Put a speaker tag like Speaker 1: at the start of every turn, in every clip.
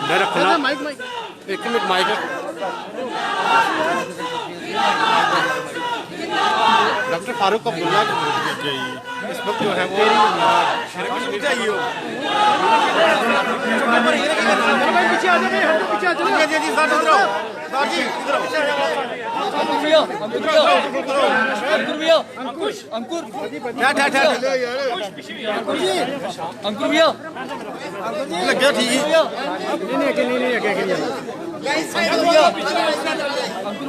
Speaker 1: मेरा खुला माइक एक minute mic doctor Farooq Abdullah इस वक्त जो है वो चाहिए पीछे आ जाइए पीछे आ जाइए जी सर अंकुर अंकुर अंकुर भैया लगे ठीक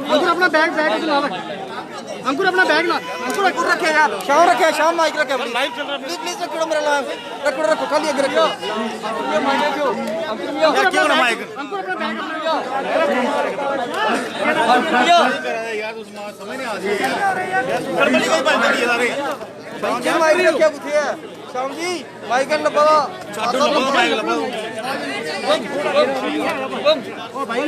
Speaker 1: अंकुर अपना बैग बैग ला अंकुर अपना बैग ला अंकुर रखे यार शाम माइक रखे लाइव चल रहा है प्लीज रखो मेरा लाइव रखो खाली आगे रखो अंकुर भैया क्यों ना माइक अंकुर अपना बैग यार उस समझ नहीं आ रही गड़बड़ी कोई बंद करिए सारे क्या माइक रखे बुथे है शाम जी माइक लगा छाटो लगा माइक लगा ओ भाई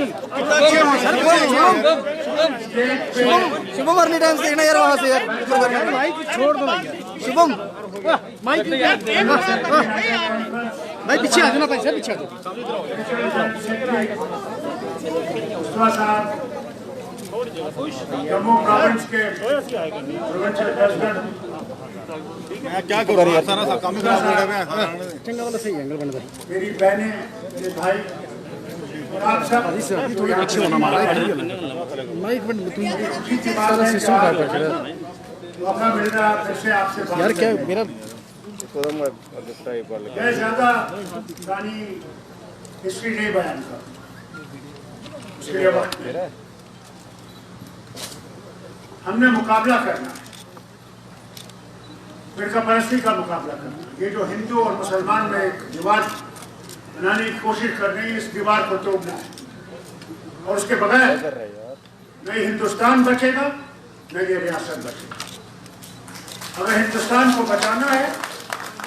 Speaker 1: शुभम अर्ली टाइम से देखना यार वहां से यार माइक छोड़ दो शुभम माइक भाई पीछे आ जाना भाई सर पीछे आ जाओ
Speaker 2: जम्मू प्रोविंस के प्रोविंशियल प्रेसिडेंट
Speaker 1: क्या करूं यार सारा काम ही खराब हो रहा है
Speaker 2: चंगा वाला सही एंगल बन रहा है मेरी बहनें मेरे भाई और आप सब
Speaker 1: थोड़ा पीछे होना हमारा माइक बंद तुम सारा सिस्टम खराब कर रहा है
Speaker 2: मौका मिल रहा है फिर से आपसे बात
Speaker 1: यार क्या मेरा
Speaker 2: मैं ज्यादा पुरानी हिस्ट्री नहीं बयान कर उसके लिए वक्त नहीं। हमने मुकाबला करना है फिरका परस्ती का मुकाबला करना ये जो हिंदू और मुसलमान में एक दीवार बनाने की कोशिश कर रहे हैं इस दीवार को तोड़ना है और उसके बगैर न हिंदुस्तान बचेगा न ये रियासत बचेगा। अगर हिंदुस्तान को बचाना है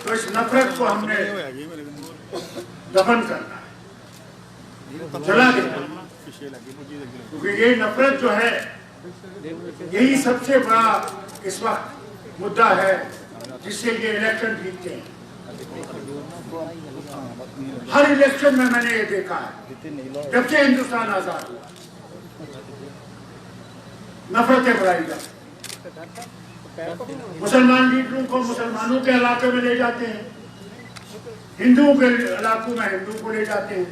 Speaker 2: तो इस नफरत को हमने दफन करना है जला देना क्योंकि ये नफरत जो है यही सबसे बड़ा इस वक्त मुद्दा है जिससे ये इलेक्शन जीतते हैं। हर इलेक्शन में मैंने ये देखा है जब से हिंदुस्तान आजाद हुआ नफरतें बढ़ाई जाती मुसलमान लीडरों को मुसलमानों के इलाके में ले जाते हैं हिंदुओं के इलाकों में हिंदू को ले जाते हैं।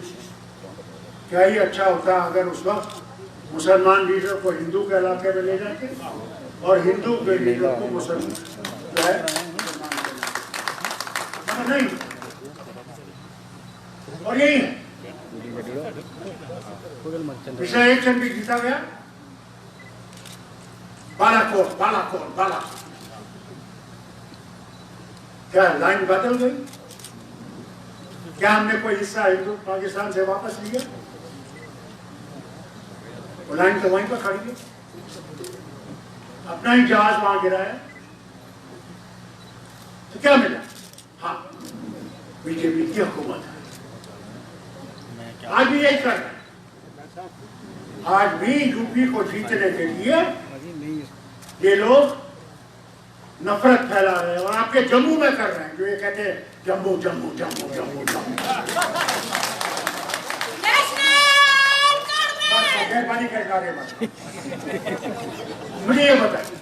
Speaker 2: क्या ही अच्छा होता अगर उस वक्त मुसलमान लीडर को हिंदू के इलाके में ले जाते और हिंदू के लीडर को मुसलमान जो है नहीं और यही है पिछला इलेक्शन भी जीता गया बालाकोट बालाकोट बालाकोट क्या लाइन बदल गई क्या हमने कोई हिस्सा हिंदू पाकिस्तान से वापस लिया वो लाइन तो वहीं पर खड़ी है अपना ही जहाज वहां गिराया तो क्या मिला हाँ बीजेपी की हुकूमत है आज भी यही कर रहे हैं आज भी यूपी को जीतने के लिए ये लोग नफरत फैला रहे हैं और आपके जम्मू में कर रहे हैं जो ये कहते हैं जम्मू जम्मू जम्मू जम्मू जम्मू मेहरबानी करके मुझे ये बताइए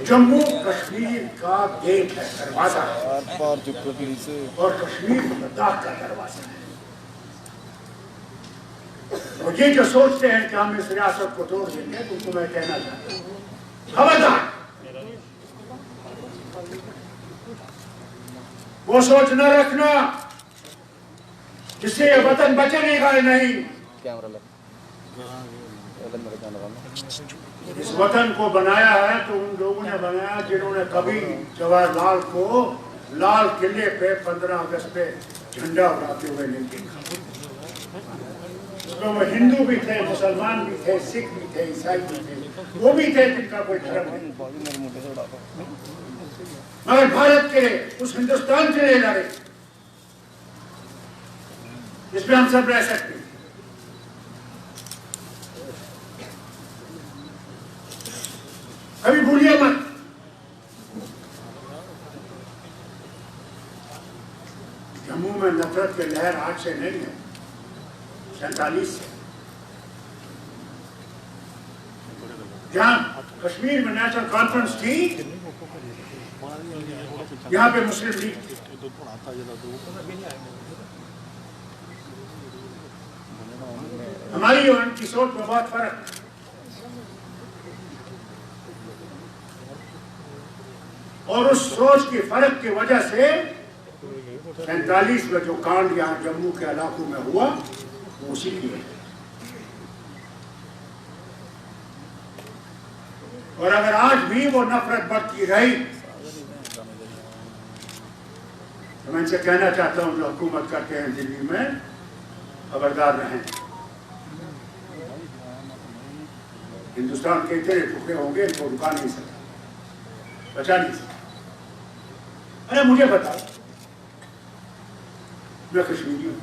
Speaker 2: जम्मू कश्मीर का गेट है दरवाजा है और कश्मीर लद्दाख का दरवाजा है और ये जो सोचते हैं कि हम इस रियासत को तोड़ देंगे तो उनको मैं कहना चाहता हूँ खबरदार वो सोच न रखना जिससे ये वतन बचेगा नहीं। इस वतन को बनाया है तो उन लोगों ने बनाया जिन्होंने कभी जवाहरलाल को लाल किले पे 15 अगस्त पे झंडा उड़ाते हुए नहीं देखा। तो वो हिंदू भी थे मुसलमान भी थे सिख भी थे ईसाई भी थे वो भी थे जिनका कोई धर्म नहीं मगर भारत के उस हिंदुस्तान के लिए लड़े जिसमें हम सब रह सकते हैं। कभी भूलिए मत जम्मू में नफरत की लहर आज से नहीं है, 47 से। जहां कश्मीर में नेशनल कॉन्फ्रेंस थी, यहाँ पे मुस्लिम लीग थी। हमारी और उनकी सोच में बहुत फर्क है। और उस सोच के फर्क की वजह से 47 में जो कांड यहाँ जम्मू के इलाकों में हुआ, वो उसी की है। और अगर आज भी वो नफरत बढ़ती रही, तो मैं इनसे कहना चाहता हूं जो हुकूमत करते हैं दिल्ली में, खबरदार रहें। हिंदुस्तान के इतने टुकड़े होंगे, इनको रुका नहीं सकता, बचा नहीं सकता। अरे मुझे बताओ, मैं कश्मीरी हूं,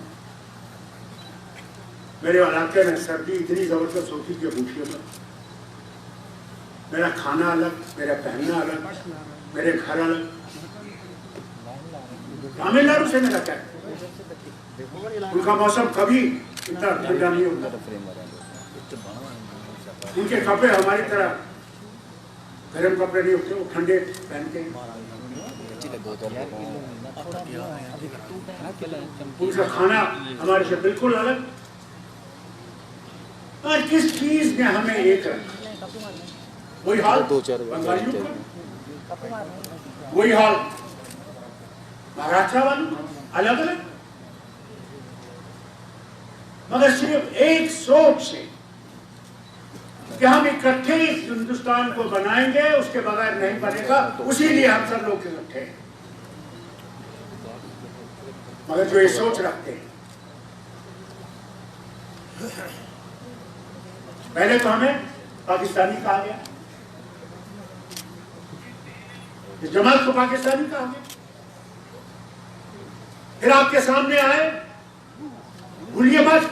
Speaker 2: मेरे इलाके में सर्दी इतनी जबरदस्त होती है, पूछिए मत। मेरा खाना अलग, मेरा पहनना अलग, मेरे घर अलग। तमिलनाडु से मेरा क्या, उनका मौसम कभी इतना ठंडा नहीं होता, उनके कपड़े हमारी तरह गर्म कपड़े नहीं होते, वो ठंडे पहनते हैं। उनका खाना हमारे से बिल्कुल अलग। और किस चीज ने हमें एक रखा? वही हाल बंगालियों का, वही हाल महाराष्ट्र वालों, अलग अलग, मगर सिर्फ एक सोच से कि हम इकट्ठे इस हिंदुस्तान को बनाएंगे, उसके बगैर नहीं बनेगा, उसी लिए हम सब लोग इकट्ठे हैं। मगर जो ये सोच रखते हैं, पहले तो हमें पाकिस्तानी कहा गया, इस जमात को पाकिस्तानी कहा गया, फिर आपके सामने आए, भूलिए मत,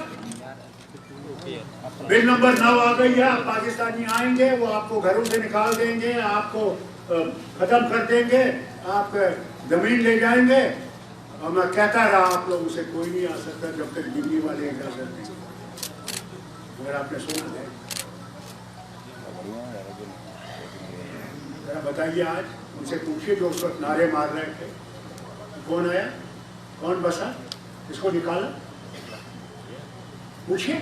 Speaker 2: बिल नंबर 9 आ गई है, आप पाकिस्तानी आएंगे, वो आपको घरों से निकाल देंगे, आपको खत्म कर देंगे, आप जमीन ले जाएंगे। और मैं कहता रहा आप लोगों से कोई नहीं आ सकता जब तक दिल्ली वाले इजाजत नहीं। अगर आपने सुना है, जरा बताइए, आज उनसे पूछिए जो उस वक्त नारे मार रहे थे, कौन आया, कौन बसा, इसको निकाला, पूछिए।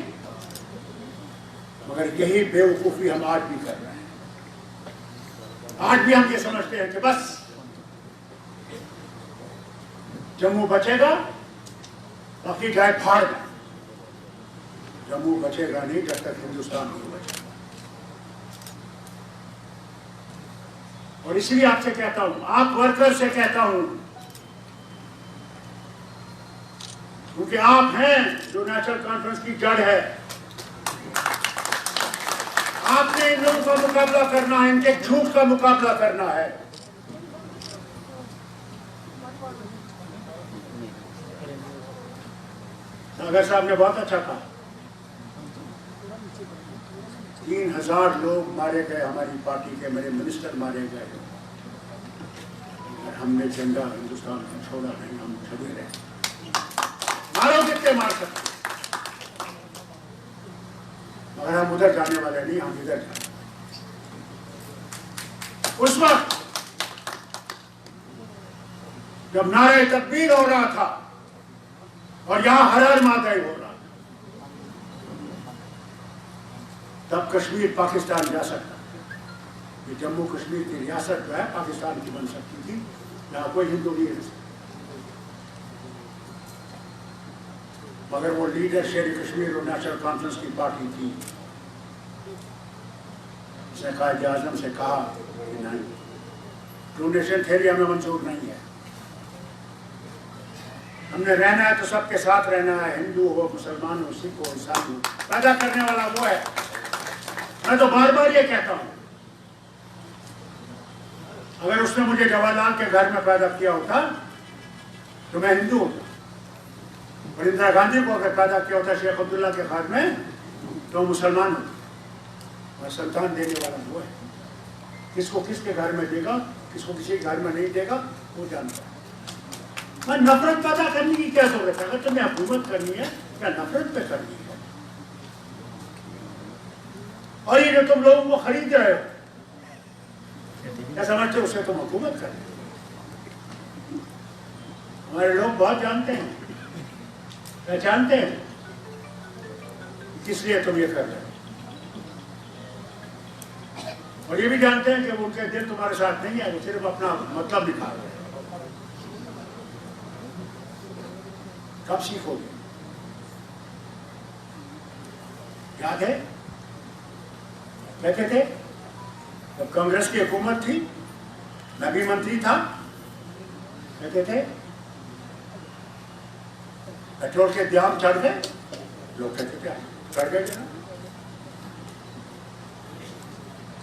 Speaker 2: मगर यही बेवकूफी हम आज भी कर रहे हैं। आज भी हम ये समझते हैं कि बस जम्मू बचेगा, बाकी जाए फाड़ में। जम्मू बचेगा नहीं जब तक हिंदुस्तान नहीं बचेगा। और इसलिए आपसे कहता हूं, आप वर्कर से कहता हूं, क्योंकि आप हैं जो नेशनल कॉन्फ्रेंस की जड़ है। आपने इन लोगों का मुकाबला करना है, इनके झूठ का मुकाबला करना है। सागर साहब ने बहुत अच्छा कहा, 3000 लोग मारे गए हमारी पार्टी के, मेरे मिनिस्टर मारे गए, हमने झंडा हिंदुस्तान को छोड़ा नहीं, हम छुड़े रहे। मारो कितने मार सकते, मगर हम उधर जाने वाले नहीं, हम इधर जाने। उस वक्त जब नारे तकबीर हो रहा था और यहां हर माताएं हो रहा था, तब कश्मीर पाकिस्तान जा सकता था। ये जम्मू कश्मीर की रियासत जो है पाकिस्तान की बन सकती थी, यहाँ कोई हिंदू नहीं रह सकता। मगर वो लीडर शेर कश्मीर और नेशनल कॉन्फ्रेंस की पार्टी थी, उसने कायद आजम से कहा कि नहीं, टू नेशन थ्योरी हमें मंजूर नहीं है, हमने रहना है तो सबके साथ रहना है, हिंदू हो, मुसलमान हो, सिख हो, ईसाई हो, पैदा करने वाला वो है। मैं तो बार बार ये कहता हूं, अगर उसने मुझे जवाहरलाल के घर में पैदा किया होता तो मैं हिंदू होता, और इंदिरा गांधी को अगर पैदा किया होता शेख अब्दुल्ला के घर में तो मुसलमान होता। और संतान देने वाला वो है, किसको किसके घर में देगा, किसको किसी घर में नहीं देगा, वो जानता है। मैं नफरत पैदा करने की क्या जरूरत है? अगर तुम्हें हुकूमत करनी है क्या नफरत पे करनी है? और ये जो तुम लोगों को खरीद रहे हो, क्या समझते हो उसे तुम हुकूमत कर? हमारे लोग बहुत जानते हैं, पहचानते हैं किस लिए तुम ये कर रहे हो, और ये भी जानते हैं कि उनके दिल तुम्हारे साथ नहीं है, वो सिर्फ अपना मतलब निकाल रहे हैं। कब सीखोगे? याद है कहते थे जब कांग्रेस की हुकूमत थी, मैं भी मंत्री था, कहते थे पेट्रोल के दाम चढ़ गए, लोग कहते थे चढ़ गए जनाब।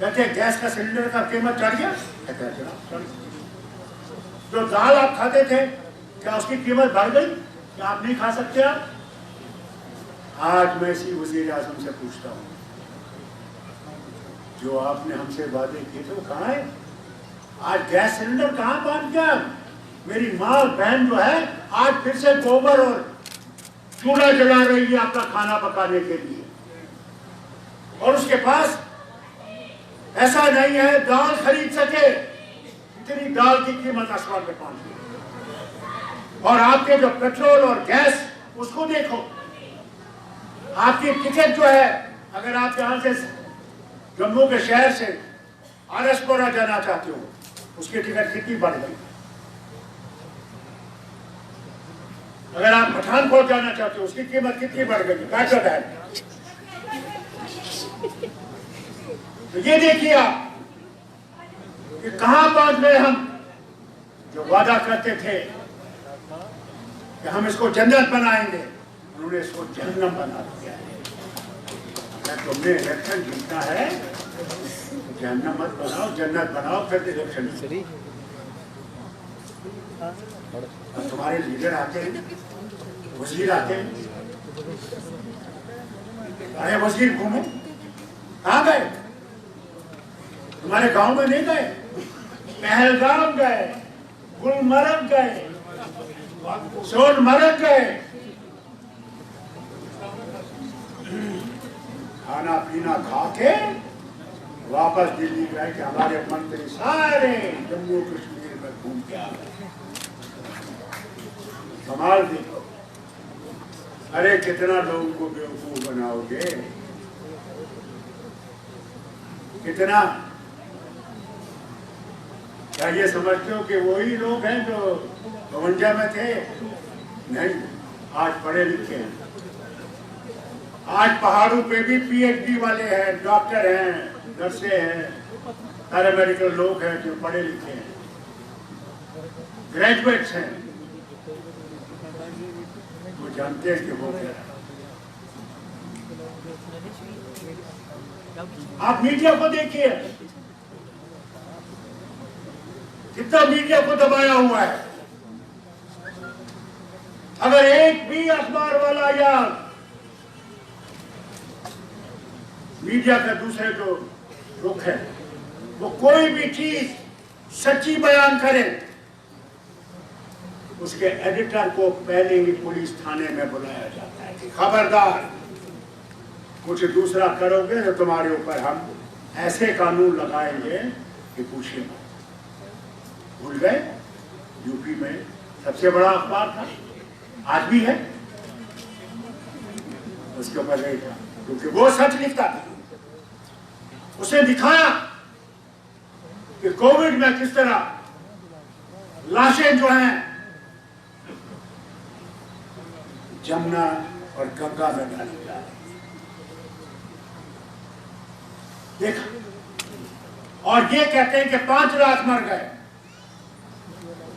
Speaker 2: कहते गैस का सिलेंडर का कीमत चढ़ गया, कहते जनाब चढ़ गया। जो दाल आप खाते थे क्या उसकी कीमत बढ़ गई? क्या आप नहीं खा सकते? आप आज मैं इसी वज़ीर आज़म से पूछता हूँ, जो आपने हमसे वादे किए थे वो कहाँ है? आज गैस सिलेंडर कहाँ पहुंच गया? मेरी माँ बहन जो है आज फिर से गोबर और चूल्हा जला रही है अपना खाना पकाने के लिए, और उसके पास ऐसा नहीं है दाल खरीद सके। इतनी दाल की कीमत आसमान पे पहुंच गई। और आपके जो पेट्रोल और गैस, उसको देखो, आपकी टिकट जो है, अगर आप यहां से जम्मू के शहर से आरएसपुरा जाना चाहते हो, उसकी टिकट कितनी बढ़ गई। अगर आप पठानकोट जाना चाहते हो, उसकी कीमत कितनी बढ़ गई। क्या है? तो ये देखिए आप कि कहां पहुंच गए हम। जो वादा करते थे कि हम इसको जन्नत बनाएंगे, उन्होंने इसको जहन्नम बना दिया है। अगर तुमने इलेक्शन जीतना है तो जहन्नम मत बनाओ, जन्नत बनाओ, फिर इलेक्शन। और तुम्हारे लीडर आते हैं, वजीर आते हैं, अरे वजीर घूमे, कहाँ गए? तुम्हारे गांव में नहीं गए? पहलगाम गए, गुलमर्ग गए, सोनमर्ग गए, खाना पीना खा के वापस दिल्ली गए कि हमारे मंत्री सारे जम्मू कश्मीर में घूम के आ गए। कमाल देखो। अरे कितना लोगों को बेवकूफ बनाओगे, कितना। क्या ये समझते हो कि वही लोग हैं जो 52 में थे? नहीं, आज पढ़े लिखे हैं। आज पहाड़ों पे भी पीएचडी वाले हैं, डॉक्टर हैं, नर्से हैं, पैरामेडिकल लोग हैं जो पढ़े लिखे हैं, ग्रेजुएट्स हैं। वो जानते हैं कि वो क्या है। आप मीडिया को देखिए, कितना मीडिया को दबाया हुआ है। अगर एक भी अखबार वाला या मीडिया का दूसरे जो रुख है, वो कोई भी चीज सच्ची बयान करे, उसके एडिटर को पहले ही पुलिस थाने में बुलाया जाता है कि खबरदार, कुछ दूसरा करोगे तो तुम्हारे ऊपर हम ऐसे कानून लगाएंगे कि पूछिए मत। भूल गए? यूपी में सबसे बड़ा अखबार था, आज भी है, उसके ऊपर नहीं था, क्योंकि वो सच लिखता था। उसने दिखाया कि कोविड में किस तरह लाशें जो हैं जमुना और गंगा में डाली जा रही, देखा। और ये कहते हैं कि 5 लाख मर गए,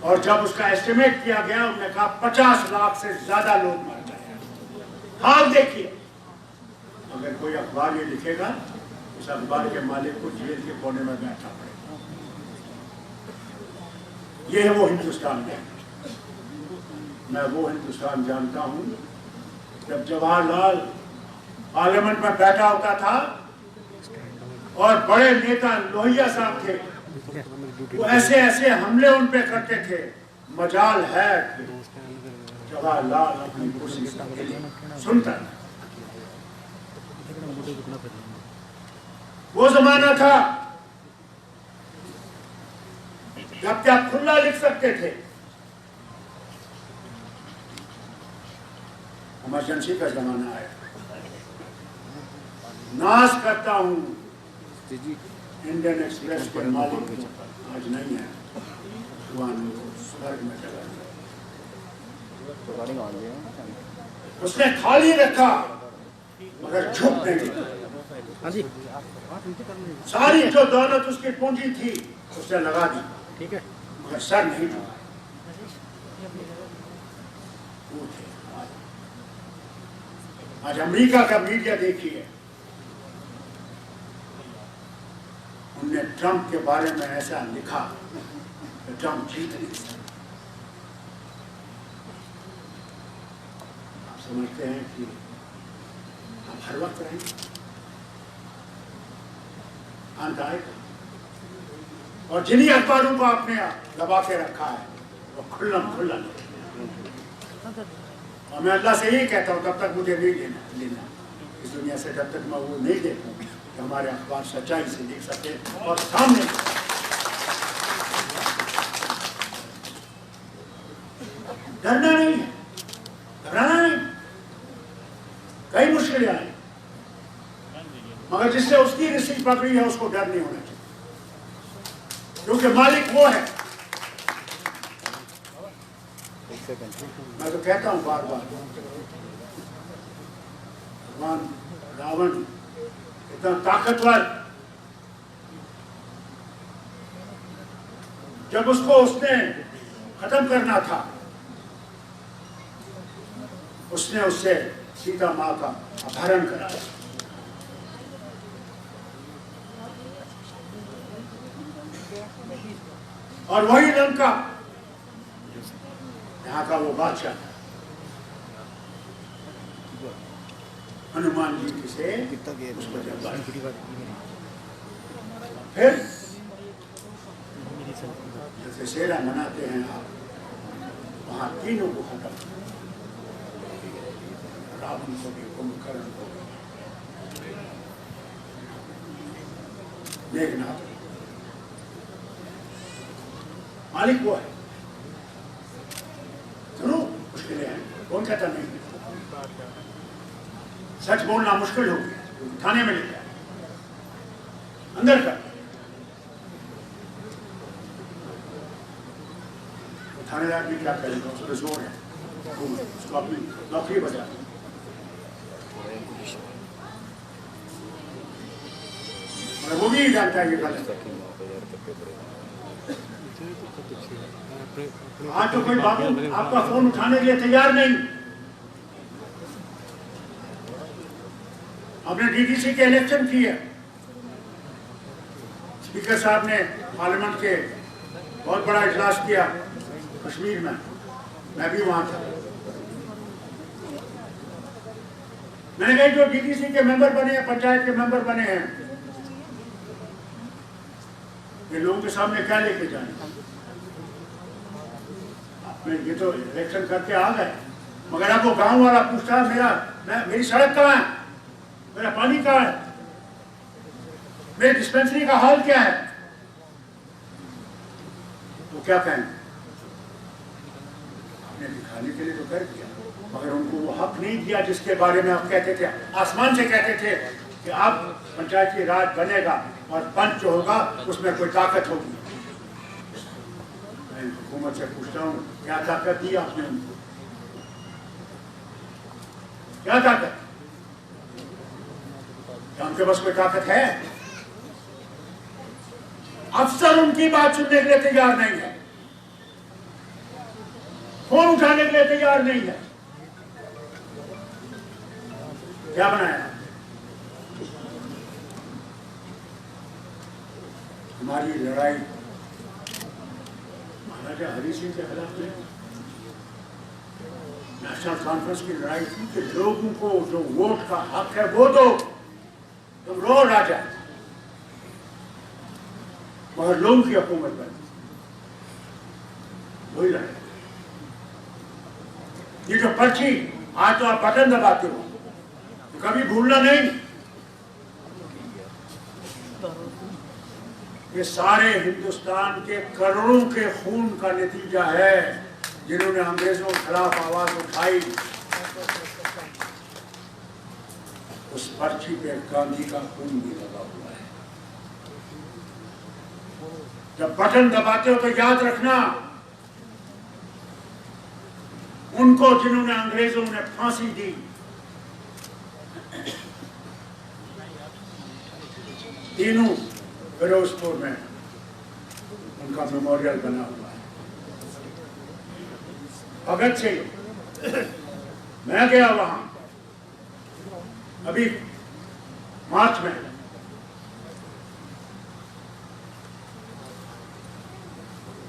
Speaker 2: और जब उसका एस्टिमेट किया गया उन्होंने कहा 50 लाख से ज्यादा लोग मर गए। हाल देखिए। अगर कोई अखबार ये लिखेगा, उस अखबार के मालिक को जेल के कोने में बैठना पड़ेगा। ये है वो हिंदुस्तान में। मैं वो हिंदुस्तान जानता हूं जब जवाहरलाल पार्लियामेंट में बैठा होता था और बड़े नेता लोहिया साहब थे, वो ऐसे ऐसे हमले उन पे करते थे मजाल है कि जवाहरलाल अपनी कोशिश के लिए सुनता है। वो जमाना था जब क्या खुला लिख सकते थे। इमरजेंसी का जमाना है। नाज करता हूं इंडियन एक्सप्रेस के मालिक आज नहीं है, स्वर्ग में चला गया। उसने खाली रखा मगर झुक नहीं।
Speaker 1: हाँ जी,
Speaker 2: सारी जो दौलत उसकी पूंजी थी उसने लगा दी,
Speaker 1: ठीक है,
Speaker 2: मगर सर नहीं झुका। आज अमेरिका का मीडिया देखिए, उनने ट्रंप के बारे में ऐसा लिखा कि ट्रंप जीत नहीं सकता। आप समझते हैं कि आप हर वक्त रहेंगे, अंत आएगा। और जिन्हीं अखबारों को आपने दबा के रखा है वो खुल्लम और मैं अल्लाह से यही कहता हूँ तब तक मुझे नहीं लेना इस दुनिया से, जब तक मैं वो नहीं देखूँ कि हमारे अखबार सच्चाई से लिख सके और सामने डरना नहीं है, घबराना नहीं। कई मुश्किलें आई मगर जिससे उसकी रिसीव पकड़ी है उसको डर नहीं होना चाहिए, क्योंकि मालिक वो है। मैं तो कहता हूं बार बार, भगवान रावण इतना ताकतवर, जब उसने खत्म करना था उसने उससे सीता मां का अपहरण करा। और वही लंका यहाँ का वो बादशाह था, हनुमान जी से उसको जब फिर जैसे शेरा मनाते हैं आप, वहां तीनों को खत्म, रावण को भी, कुंभकर्ण को भी, मेघनाथ मालिक वो है। जरूर मुश्किलें हैं, कौन कहता नहीं। सच बोलना मुश्किल हो गया, थाने में ले गया अंदर कर, थानेदार भी क्या करेगा, उसको जोर है, उसको अपनी नौकरी बजा। वो भी जानता है ये गलत है। आज तो कोई बाबू आपका फोन उठाने के लिए तैयार नहीं। आपने डीडीसी के इलेक्शन किए, स्पीकर साहब ने पार्लियामेंट के बहुत बड़ा इजलास किया कश्मीर में, मैं भी वहां था। मैंने कहा जो डीडीसी के मेंबर बने हैं, पंचायत के मेंबर बने हैं, ये लोगों के सामने क्या लेके जाए। आपने ये तो इलेक्शन करके आ गए, मगर अब वो गांव वाला पूछता है मेरी सड़क कहाँ है, मेरा पानी कहाँ है, मेरे डिस्पेंसरी का हाल क्या है, तो क्या कहें। आपने दिखाने के लिए तो कर दिया, मगर उनको वो हक नहीं दिया जिसके बारे में आप कहते थे, आसमान से कहते थे कि अब पंचायती राज बनेगा और पंच जो होगा उसमें कोई ताकत होगी। मैं हुकूमत से पूछता हूँ क्या ताकत दी आपने उनको, क्या ताकत, क्या उनके पास कोई ताकत है। अफसर उनकी बात सुनने के लिए तैयार नहीं है, फोन उठाने के लिए तैयार नहीं है। क्या बनाया हमारी लड़ाई महाराजा हरि सिंह के खिलाफ नहीं, नेशनल कॉन्फ्रेंस की लड़ाई थी कि लोगों को जो वोट का हक है वो दो, तुम रो राजा, मगर लोगों की हुकूमत बनी, वही लड़ाई। ये जो पर्ची आज तो आप बटन दबाते हो, तो कभी भूलना नहीं, ये सारे हिंदुस्तान के करोड़ों के खून का नतीजा है, जिन्होंने अंग्रेजों के खिलाफ आवाज उठाई। उस पर्ची पे गांधी का खून भी लगा हुआ है। जब बटन दबाते हो तो याद रखना, उनको जिन्होंने अंग्रेजों ने फांसी दी, तीनों फिरोजपुर में उनका मेमोरियल बना हुआ है। भगत सिंह, मैं गया वहां अभी मार्च में,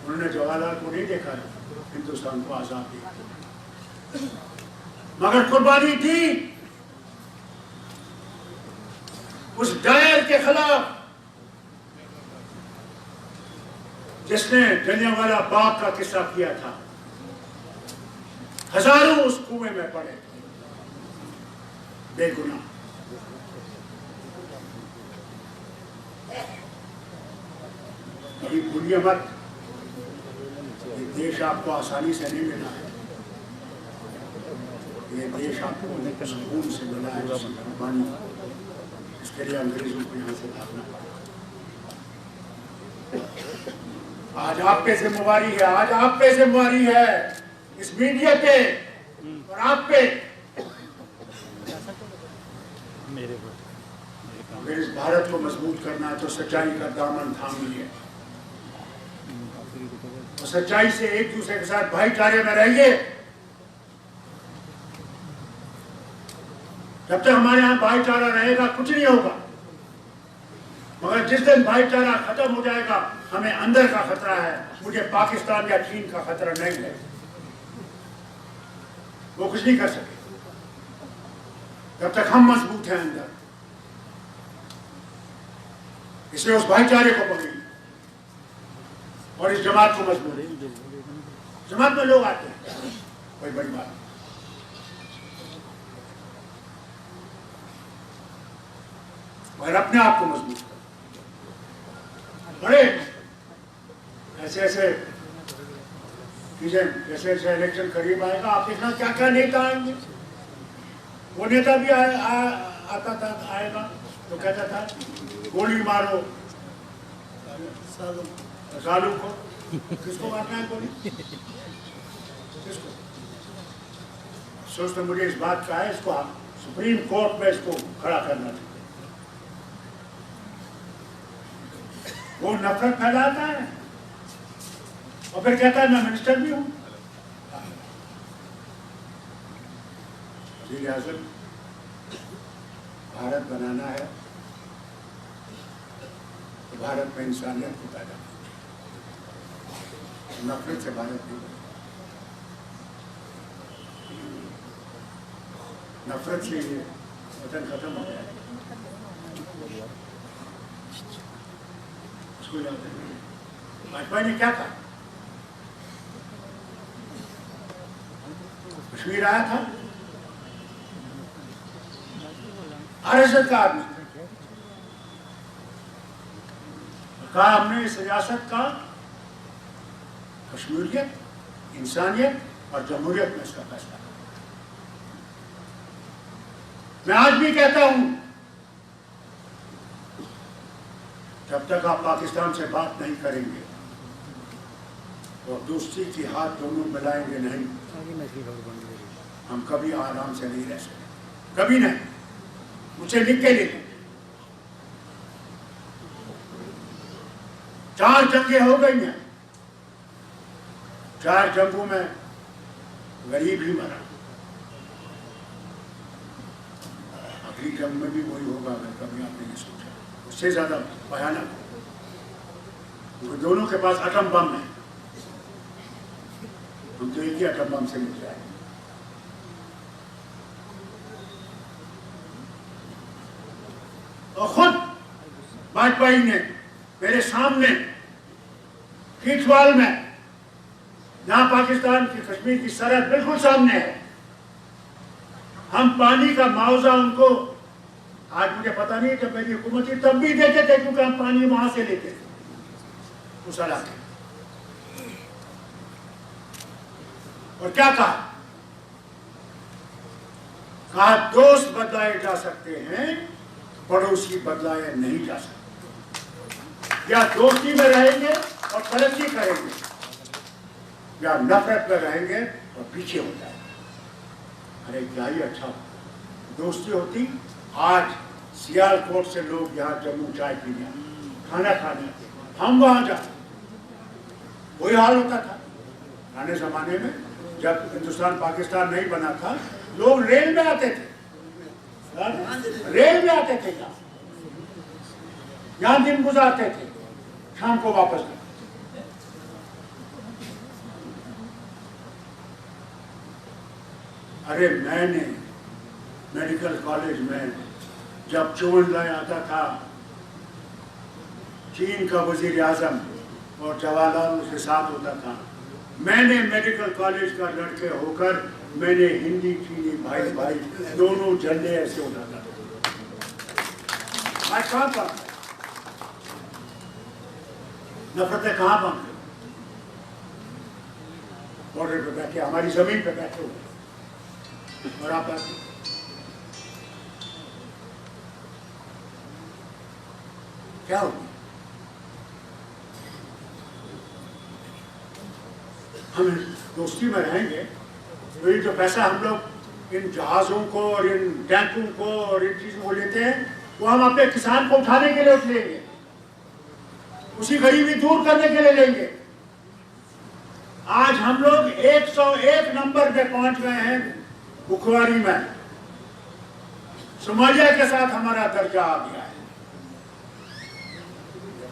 Speaker 2: उन्होंने जवाहरलाल को नहीं देखा, हिंदुस्तान को आजाद किया, मगर कुर्बानी दी उस डायर के खिलाफ जिसने जलियांवाला बाग का किस्सा किया था। हजारों उस कुएं में पड़े बेगुनाह। अभी भूलिए मत, ये देश आपको आसानी से नहीं मिला है, ये देश आपको सुकून से मिला है, कुर्बानी। इसके लिए अंग्रेजों को यहाँ से भागना पड़ा। आज आप पे जिम्मेवारी है, आज आप पे जिम्मेवारी है, इस मीडिया पे और आप पे। अगर इस भारत को मजबूत करना है तो सच्चाई का दामन थाम लिए और सच्चाई से एक दूसरे के साथ भाईचारे में रहिए। जब तक हमारे यहाँ भाईचारा रहेगा कुछ नहीं होगा, मगर जिस दिन भाईचारा खत्म हो जाएगा, हमें अंदर का खतरा है, मुझे पाकिस्तान या चीन का खतरा नहीं है। वो कुछ नहीं कर सके जब तक हम मजबूत हैं अंदर। इसलिए उस भाईचारे को पकड़िए और इस जमात को मजबूत। जमात में लोग आते हैं, कोई बड़ी बात नहीं, और अपने आप को मजबूत करो। बड़े ऐसे ऐसे चीजें, जैसे जैसे इलेक्शन करीब आएगा, आप देखना क्या क्या नेता आएंगे। वो नेता भी आता था, आएगा तो कहता था गोली मारो सालू को। किसको मारना है गोली? किसको? सोचते मुझे इस बात का है, इसको सुप्रीम कोर्ट में इसको खड़ा करना चाहिए। वो नफरत फैलाता है और फिर कहता है मैं मिनिस्टर भी हूं। वज़ीर-ए-आज़म, भारत बनाना है तो भारत में इंसानियत को पैदा करना, नफरत से भारत नहीं बनेगा। नफरत से ये वतन खत्म हो जाएगा। उसको याद है वाजपेयी ने क्या कहा? कश्मीर आया था, आरएसएस का आदमी, कहा हमने इस रियासत का कश्मीरियत, इंसानियत और जमहूरियत में इसका फैसला। मैं आज भी कहता हूं, जब तक आप पाकिस्तान से बात नहीं करेंगे और दोस्ती की हाथ दोनों मिलाएंगे नहीं, हम कभी आराम से नहीं रह सकते, कभी नहीं। मुझे लिख के लिख, 4 जंगें हो गई हैं, 4 जंगों में गरीब ही मरा। अगली जंग में भी वही होगा अगर कभी आपने ये सोचा। उससे ज्यादा भयानक, क्योंकि दोनों के पास एटम बम है, हम तो एक ही एटम बम से मिल जाए। और खुद वाजपेयी ने मेरे सामने खींचवाल में, जहां पाकिस्तान की कश्मीर की सरहद बिल्कुल सामने है, हम पानी का मुआवजा उनको, आज मुझे पता नहीं जब मेरी हुकूमत थी तब भी देते थे, क्योंकि हम पानी वहां से लेते थे उस इलाके। और क्या कहा दोस्त बदलाए जा सकते हैं, पड़ोसी बदलाए नहीं जा सकते। या दोस्ती में रहेंगे और तरक्की करेंगे, या नफरत में रहेंगे और पीछे हो जाएंगे। अरे क्या ही अच्छा दोस्ती होती। आज सियालकोट से लोग यहाँ जम्मू चाय पीने, खाना खाने, हम वहां जाते, वही हाल होता था। पुराने जमाने में जब हिंदुस्तान पाकिस्तान नहीं बना था, लोग रेल में आते थे, रेल में आते थे, यहाँ दिन गुजारते थे, शाम को वापस आते। अरे मैंने मेडिकल कॉलेज में जब चौवन आता था, चीन का वजीर आजम और जवाहरलाल उसके साथ होता था, मैंने मेडिकल कॉलेज का लड़के होकर मैंने हिंदी चीनी भाई भाई दोनों झंडे ऐसे उठाता था। आज कहाँ पर नफरतें कहाँ बंद है? बॉर्डर पे बैठे, हमारी जमीन पे बैठे हुए, और आप क्या होगी? हम दोस्ती में रहेंगे तो ये जो पैसा हम लोग इन जहाज़ों को और इन टैंकों को और इन चीज़ों को लेते हैं, वो हम अपने किसान को उठाने के लिए लेंगे, उसी गरीबी दूर करने के लिए लेंगे। आज हम लोग 101 नंबर पे पहुंच गए हैं बुखवारी में। सोमालिया के साथ हमारा दर्जा आ गया है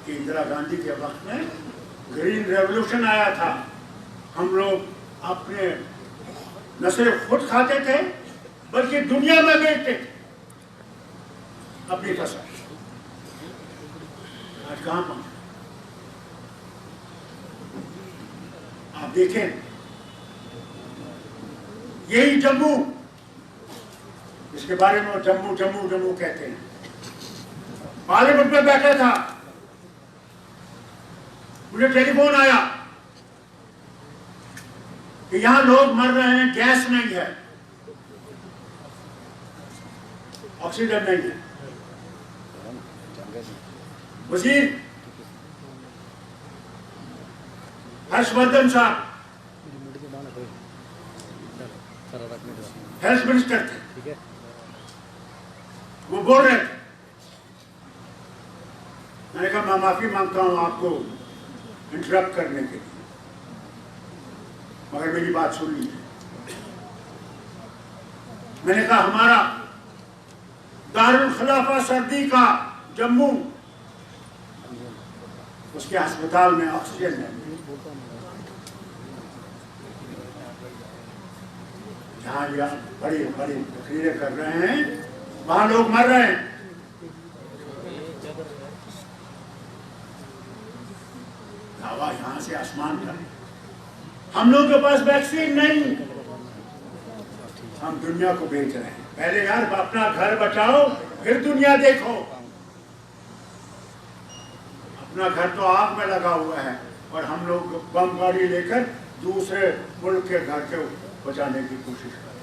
Speaker 2: कि इंदिरा गांधी के वक्त में ग्रीन रेवोल्यूशन आया था। हम लोग अपने न सिर्फ खुद खाते थे बल्कि दुनिया में बेचते थे अपनी फसल। आज कहां पहुंचे? आप देखें, यही जम्मू, इसके बारे में जम्मू जम्मू जम्मू कहते हैं, पार्लियामेंट में बैठा था, मुझे टेलीफोन आया कि यहां लोग मर रहे हैं, गैस नहीं है, ऑक्सीजन नहीं है। वजीर हर्षवर्धन साहब हेल्थ मिनिस्टर थे, वो बोल रहे थे, मैंने कहा मैं माफी मांगता हूं आपको इंटरप्ट करने के लिए, मगर मेरी बात सुन लीजिए। मैंने कहा हमारा दारुल खिलाफा सर्दी का जम्मू, उसके अस्पताल में ऑक्सीजन है, जहां ये बड़ी बड़ी तकरीरें कर रहे हैं वहां लोग मर रहे हैं। दावा यहां से आसमान का, हम लोग के पास वैक्सीन नहीं, हम दुनिया को बेच रहे हैं। पहले यार अपना घर बचाओ फिर दुनिया देखो। अपना घर तो आग में लगा हुआ है और हम लोग बम गाड़ी लेकर दूसरे मुल्क के घर के बचाने की कोशिश कर रहे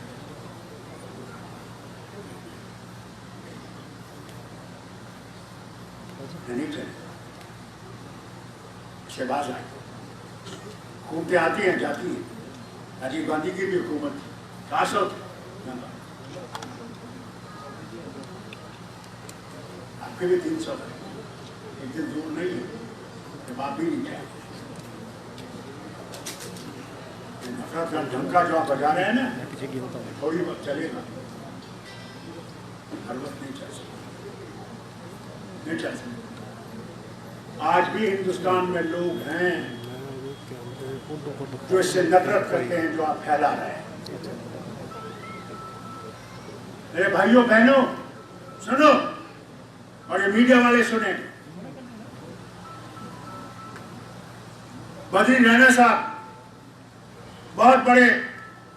Speaker 2: हैं। नहीं चले, शहबाज आए, हुकूमतें आती हैं जाती हैं, राजीव गांधी की भी हुकूमत थी, 400 आपके भी 300, एक दिन दूर नहीं है जब आप भी नहीं चाहे। नफरत का ढंका जो आप बजा रहे हैं ना, थोड़ी बहुत चलेगा, हर वक्त नहीं चल सकता, नहीं चल सकता। आज भी हिंदुस्तान में लोग हैं जो इससे नफरत करते हैं जो आप फैला रहे हैं। मेरे भाइयों बहनों सुनो, और ये मीडिया वाले सुने, बद्री रैना साहब बहुत बड़े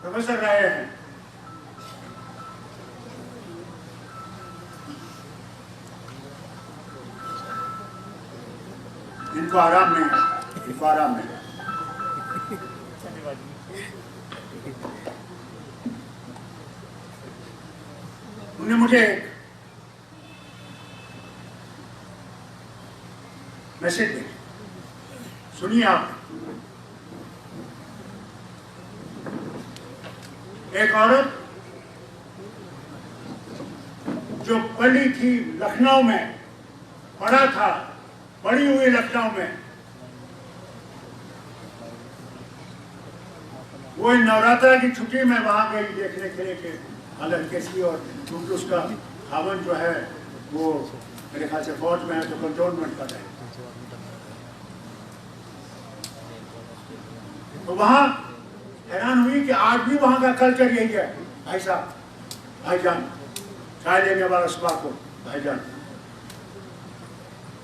Speaker 2: प्रोफेसर रहे हैं, इनको आराम नहीं है, इनको आराम नहीं है। उन्होंने मुझे एक मैसेज भेजा, सुनिए आप। एक औरत जो पढ़ी थी लखनऊ में, पढ़ा था, पढ़ी हुई लखनऊ में, वो इन नवरात्रा की छुट्टी में वहां गई देखने के लिए कि हालत कैसी, और क्योंकि उसका खावन जो है वो मेरे ख्याल से फौज में है तो कंटोनमेंट पर है। तो वहां हैरान हुई कि आज भी वहां का कल्चर यही है। भाई साहब, भाईजान, चाय लेने वाला सुबह को भाईजान,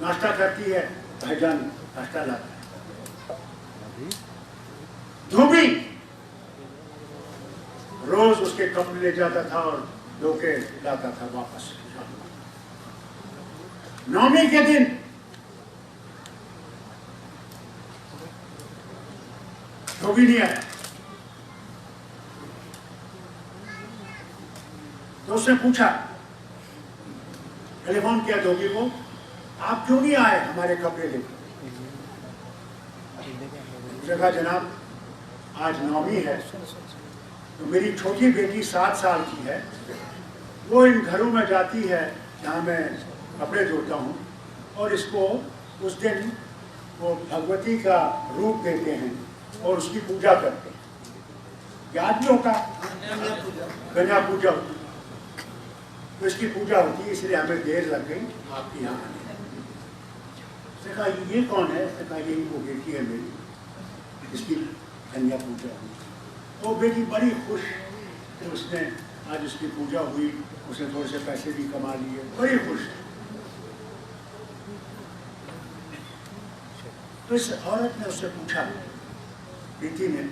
Speaker 2: नाश्ता करती है भाईजान, नाश्ता लाता है। धोबी रोज उसके कपड़े ले जाता था और धो के लाता था वापस। नवमी के दिन धोबी नहीं आया तो उसने पूछा, टेलीफोन किया धोबी को, आप क्यों नहीं आए हमारे कपड़े लेकर? उसने कहा, जनाब आज नवमी है तो मेरी छोटी बेटी 7 साल की है, वो इन घरों में जाती है जहाँ मैं कपड़े धोता हूँ, और इसको उस दिन वो भगवती का रूप देते हैं और उसकी पूजा करते हैं। याद नहीं होता, कन्या पूजा होती, तो इसकी पूजा होती है, इसलिए हमें देर लग गई आपके यहाँ आने। उसने कहा, ये कौन है? उसने कहा, यही वो बेटी है मेरी, इसकी कन्या पूजा हुई। तो बेटी बड़ी खुश कि उसने आज उसकी पूजा हुई, उसने थोड़े से पैसे भी कमा लिए, बड़ी खुश। तो इस औरत ने उससे पूछा, बेटी ने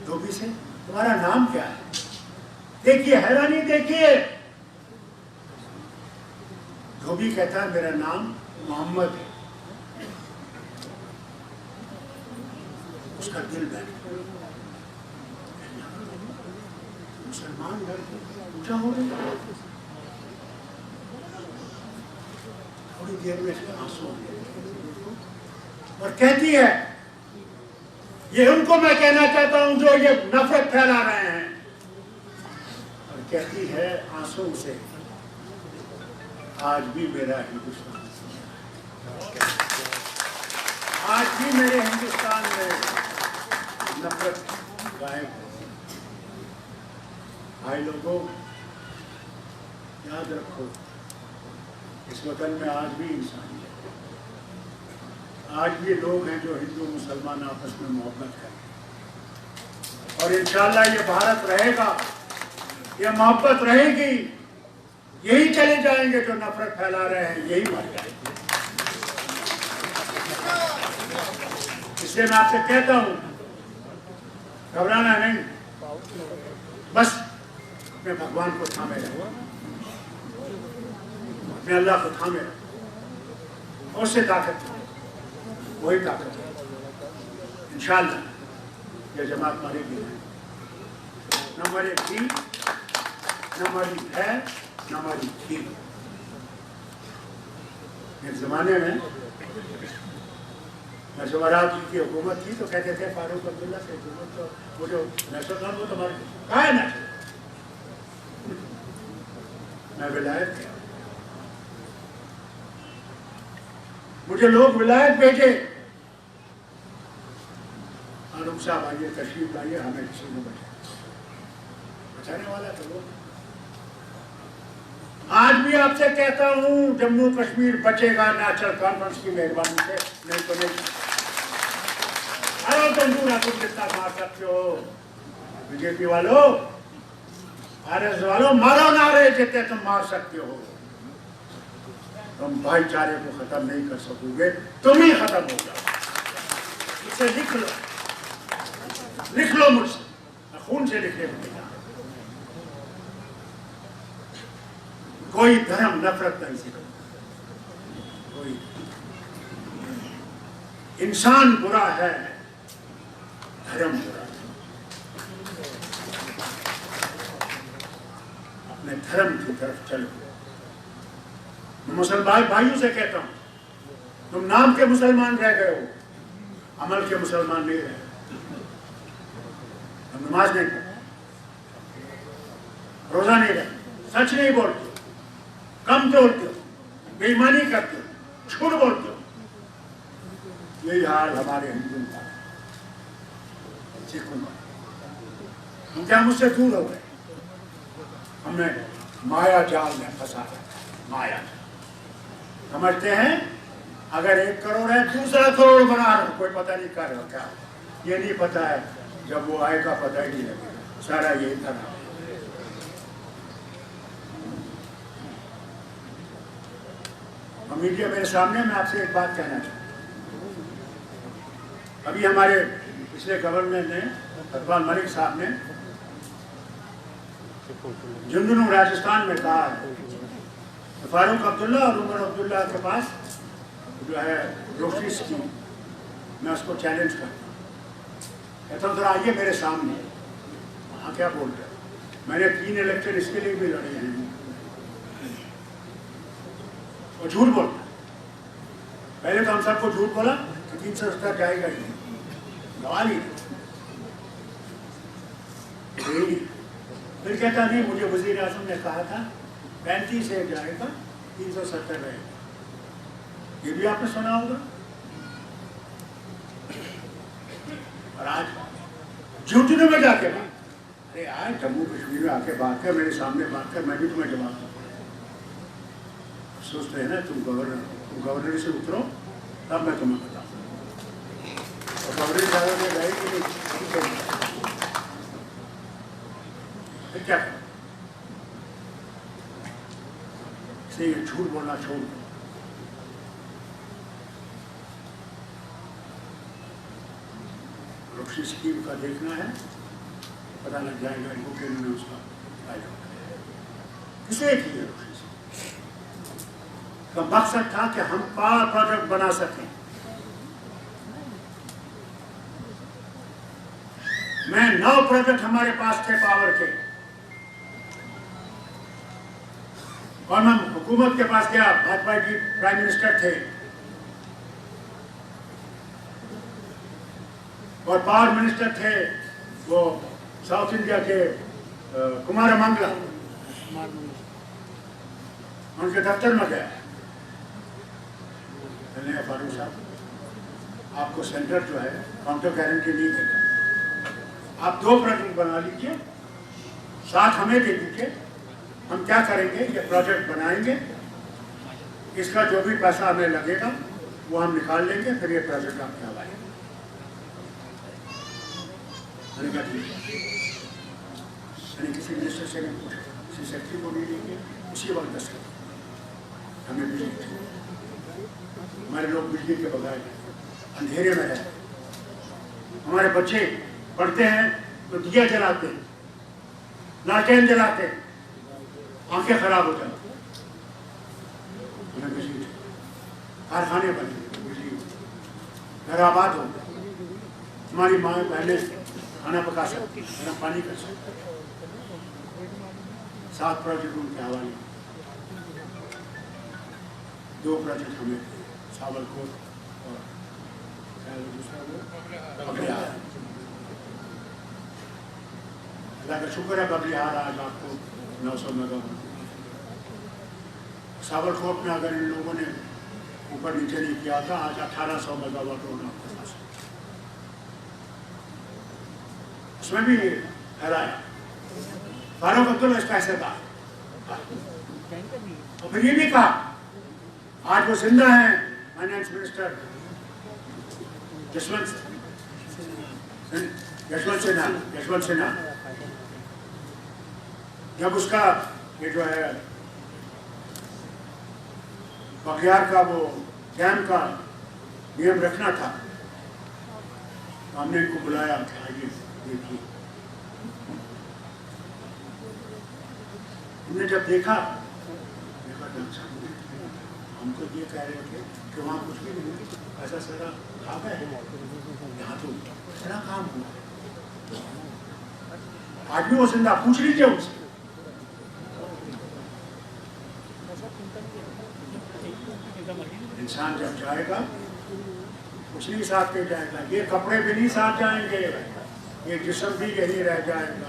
Speaker 2: धोबी से, तुम्हारा नाम क्या है? देखिए हैरानी, देखिए। धोबी कहता है, मेरा नाम मोहम्मद है। उसका दिल बैठ गया, मुसलमान लड़की पूजा हो रही। थोड़ी देर में इसके आंसू हो गए और कहती है, ये उनको मैं कहना चाहता हूं जो ये नफरत फैला रहे हैं। और कहती है आंसू से, आज भी मेरा हिंदुस्तान, आज भी मेरे हिंदुस्तान में नफरत गायब है। भाई लोगों, याद रखो, इस वतन में आज भी इंसानियत है, आज भी लोग हैं जो हिंदू मुसलमान आपस में मोहब्बत करें, और इंशाअल्लाह ये भारत रहेगा, ये मोहब्बत रहेगी। यही चले जाएंगे जो नफरत फैला रहे हैं, यही मर जाएंगे। इसलिए मैं आपसे कहता हूं, घबराना नहीं, बस अपने भगवान को थामे रहो, अपने अल्लाह को थामे रहो, उससे ताकत, वही ताकत है। इंशाअल्लाह ये जमात मरेगी, न मरेगी, न मरी है, न मरी थी। एक जमाने में नशवरात जी की हुकूमत थी तो कहते थे फारूक अब्दुल्ला से हुकूमत, तो वो जो नशर खान वो तो मर गए, कहा है नशर? मैं विलायत गया, मुझे लोग विलायत भेजे, फारूक साहब आइए, तशरीफ लाइए, हमें किसी को बचाने वाला तो वो। आज भी आपसे कहता हूं, जम्मू कश्मीर बचेगा नेशनल कॉन्फ्रेंस की मेहरबानी से, नहीं तो नहीं। अरे तंदूरा तुम कितना मार सकते हो? बीजेपी वालों, आरएस वालों, मारो नारे जितने तुम मार सकते हो, तुम भाईचारे को खत्म नहीं कर सकोगे, तुम ही खत्म हो जाओ। इसे लिख लो, लिख लो मुझसे, मैं खून से लिखने को कोई धर्म नफरत नहीं सिखाता, कोई इंसान बुरा है, धर्म बुरा है। अपने धर्म की तरफ चलो। मैं मुसलमान भाइयों से कहता हूं, तुम नाम के मुसलमान रह गए हो, अमल के मुसलमान नहीं रहे। तुम नमाज नहीं पढ़ते, रोजा नहीं रहे, सच नहीं बोलते, कम तोड़ते हो, बेईमानी करते हो, झूठ बोलते हो। यही हाल हमारे हिंदुओं का, सिखों का। हम क्या मुझसे दूर हो गए? हमें माया जाल में फंसा है। माया जाल समझते हैं अगर 1 करोड़ है, दूसरा करोड़ बना रहे हो, कोई पता नहीं कर रहे हो क्या। ये नहीं पता है जब वो आएगा पता ही नहीं लगेगा। सारा यही तरह मीडिया मेरे सामने। मैं आपसे एक बात कहना चाहता हूँ। अभी हमारे पिछले गवर्नर ने, सतपाल मलिक साहब ने, झुंझुनू राजस्थान में कहा है फारूक अब्दुल्ला और उमर अब्दुल्ला के पास जो है रोशनी स्कीम, मैं उसको चैलेंज करता हूँ। कहता हूँ जरा आइए मेरे सामने, वहाँ क्या बोल रहे हैं। मैंने 3 इलेक्शन इसके लिए भी लड़े हैं। और झूठ बोलता, पहले तो हम सबको झूठ बोला कि 370 जाएगा ही, गवा ली। फिर कहता नहीं, मुझे वजीर आजम ने कहा था 35 से जाएगा, 370 रहेगा। ये भी आपने सुना होगा। और आज झूठने में जाके बात, अरे यार जम्मू कश्मीर में आके बात कर, मेरे सामने बात कर, मैं भी तुम्हें जवाब दूँ। सोचते हैं ना तुम गवर्नर से उतरो तब मैं तुम्हें बताऊँ। और गवर्नर साहब ने गए कि नहीं, फिर क्या करें? से ये झूठ बोलना छोड़ दो। रोशनी स्कीम का देखना है, पता लग जाएगा इनको कि उन्होंने उसका फायदा किसे किया। रोशनी का मकसद था कि हम पावर प्रोजेक्ट बना सकें। मैं 9 प्रोजेक्ट हमारे पास थे पावर के, और मैं हुकूमत के पास गया, भाजपा जी प्राइम मिनिस्टर थे, और पावर मिनिस्टर थे वो साउथ इंडिया के कुमार मंगला। उनके दफ्तर में गया, फारूक साहब आपको सेंटर जो है काउंटर गारंटी नहीं देगा, आप 2 प्रोजेक्ट बना लीजिए, साथ हमें दे दीजिए, हम क्या करेंगे ये प्रोजेक्ट बनाएंगे, इसका जो भी पैसा हमें लगेगा वो हम निकाल लेंगे, फिर ये प्रोजेक्ट आपके हवाले। मैंने किसी मिनिस्टर से नहीं पूछा, किसी सेक्रेटरी को नहीं लेंगे, उसी वक्त 10 हमें बिजली, हमारे लोग बिजली के बगैर अंधेरे में रहते, हमारे बच्चे पढ़ते हैं तो दिया जलाते हैं, लालटेन जलाते हैं, आंखें खराब हो जाती, हमें बिजली, कारखाने बने, बिजली, घर आबाद हो, हमारी माँ बहने खाना पका सकती, गर्म पानी कर सकती। 7 प्रोजेक्ट उनके हवाले, 2 प्रोजेक्ट हमें, सावलकोट और बगलिहार। अल्लाह का शुक्र है बगलिहार आज आपको 900 मेगावाट। सावलकोट में अगर इन लोगों ने ऊपर नीचे नहीं किया था, आज 1800 मेगावाट होना आपके पास, उसमें भी हराया। फारूक अब्दुल्ला इसका हिस्सेदार। और फिर ये भी कहा, आज वो जिंदा है फाइनेंस मिनिस्टर यशवंत सिन्हा। जब उसका ये जो है बघियार का वो डैम का नियम रखना था, तो हमने इनको बुलाया, आइए देखिए। हमने जब देखा हमको ये कह रहे थे कि वहाँ कुछ भी नहीं, ऐसा सारा आ गए यहाँ तो इतना काम हुआ। आज भी वो जिंदा, पूछ लीजिए उनसे। इंसान जब जाएगा कुछ नहीं साथ में जाएगा, ये कपड़े भी नहीं साथ जाएंगे, ये जिस्म भी यही रह जाएगा,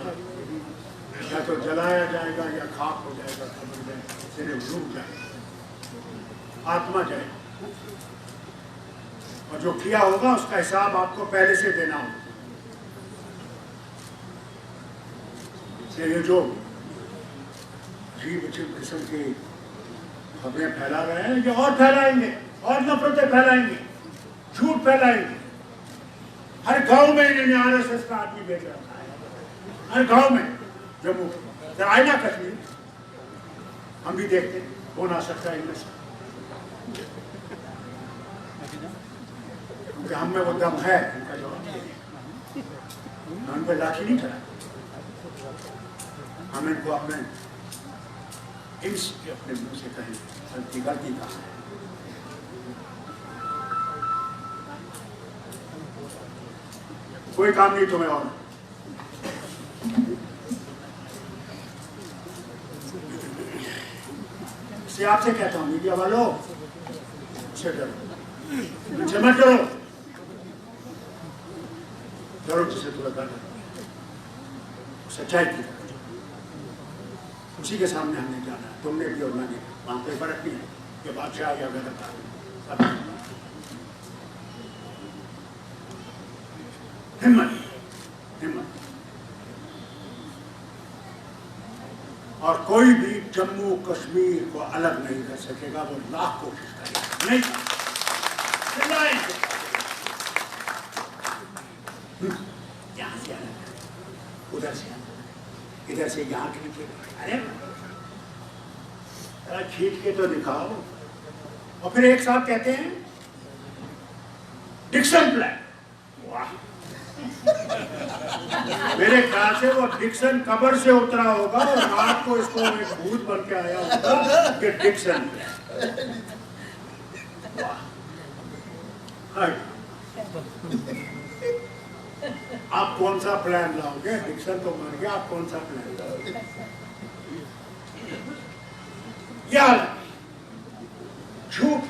Speaker 2: या तो जलाया जाएगा या खाक हो जाएगा, कब्र में सिर्फ डूब जाएगा, आत्मा जाएगा। और जो किया होगा उसका हिसाब आपको पहले से देना होगा। ये जो अजीब अजीब किस्म की खबरें फैला रहे हैं, ये और फैलाएंगे और नफरतें फैलाएंगे, झूठ फैलाएंगे। हर गांव में इन्होंने आरएसएस का आदमी भेज रखा है, हर गांव में। जम्मू आए ना कश्मीर, हम भी देखते हैं कौन आ सकता है इनमें से, क्योंकि हम में वो दम है इनका जवाब देने। हम पे लाठी नहीं चला, हम इनको अपने अपने मुंह से कहें गलती गलती कहा है। कोई काम नहीं तुम्हें और। इसलिए आपसे कहता हूं मीडिया वालों, उससे डरो, मुझे मत डरो, डरो जिसे तुम्हें करना सच्चाई की, उसी के सामने हमने जाना है। तुमने भी और मैंने, वहां कोई फर्क नहीं है कि बादशाह या गलत आदमी। हिम्मत हिम्मत। और कोई भी जम्मू कश्मीर को अलग नहीं कर सकेगा, वो लाख कोशिश करेगा नहीं। यहां से अलग, उधर से अलग, इधर से यहाँ के नीचे। अरे खींच के तो दिखाओ। और फिर एक साथ कहते हैं डिक्सन प्लान। वाह, मेरे ख्याल से वो डिक्सन कब्र से उतरा होगा और रात को इसको एक भूत बन के आया होगा कि डिक्सन प्लान। वाह, आप कौन सा प्लान लाओगे? डिक्सन तो मर गया, आप कौन सा प्लान लाओगे? यार झूठ,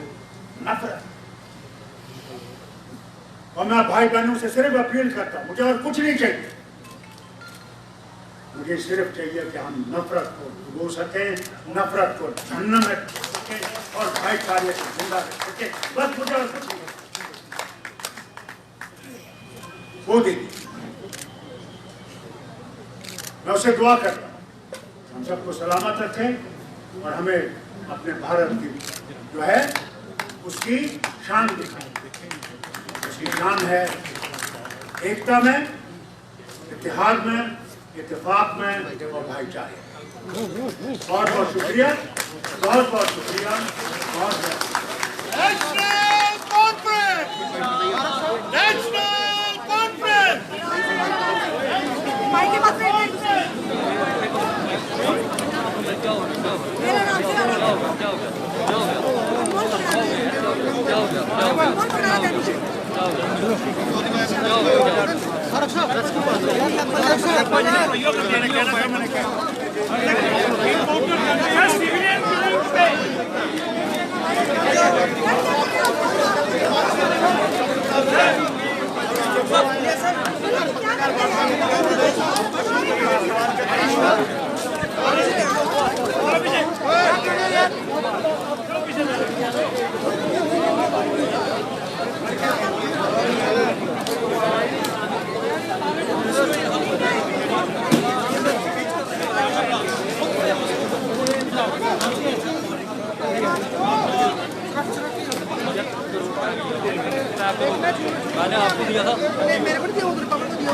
Speaker 2: नफरत। और मैं भाई बहनों से सिर्फ अपील करता हूं, मुझे और कुछ नहीं चाहिए। मुझे सिर्फ चाहिए कि हम नफरत को डुबो सकें, नफरत को जहन्नम में सकें और भाईचारे को जिंदा रख सकें। बस मुझे और कुछ नहीं। वो दिन मैं उसे दुआ करता हूं हम सबको सलामत रखें और हमें अपने भारत की जो है उसकी शान दिखाएं। उसकी शान है एकता में, इत्तेहाद में, इत्तेफाक में और भाईचारे। बहुत बहुत शुक्रिया, बहुत बहुत शुक्रिया, बहुत बहुत
Speaker 3: मैंने आपको दिया था,
Speaker 1: मेरे पर दिया, उधर पापा को दिया।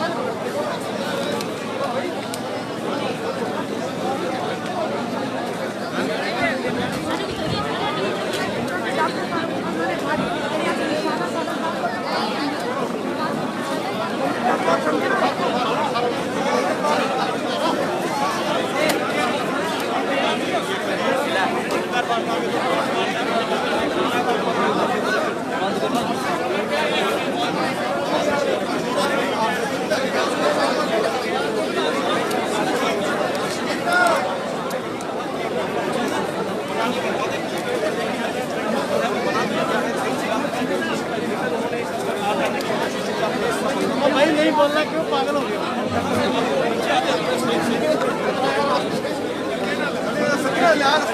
Speaker 1: नहीं बोल रहा क्यों पागल हो गया यार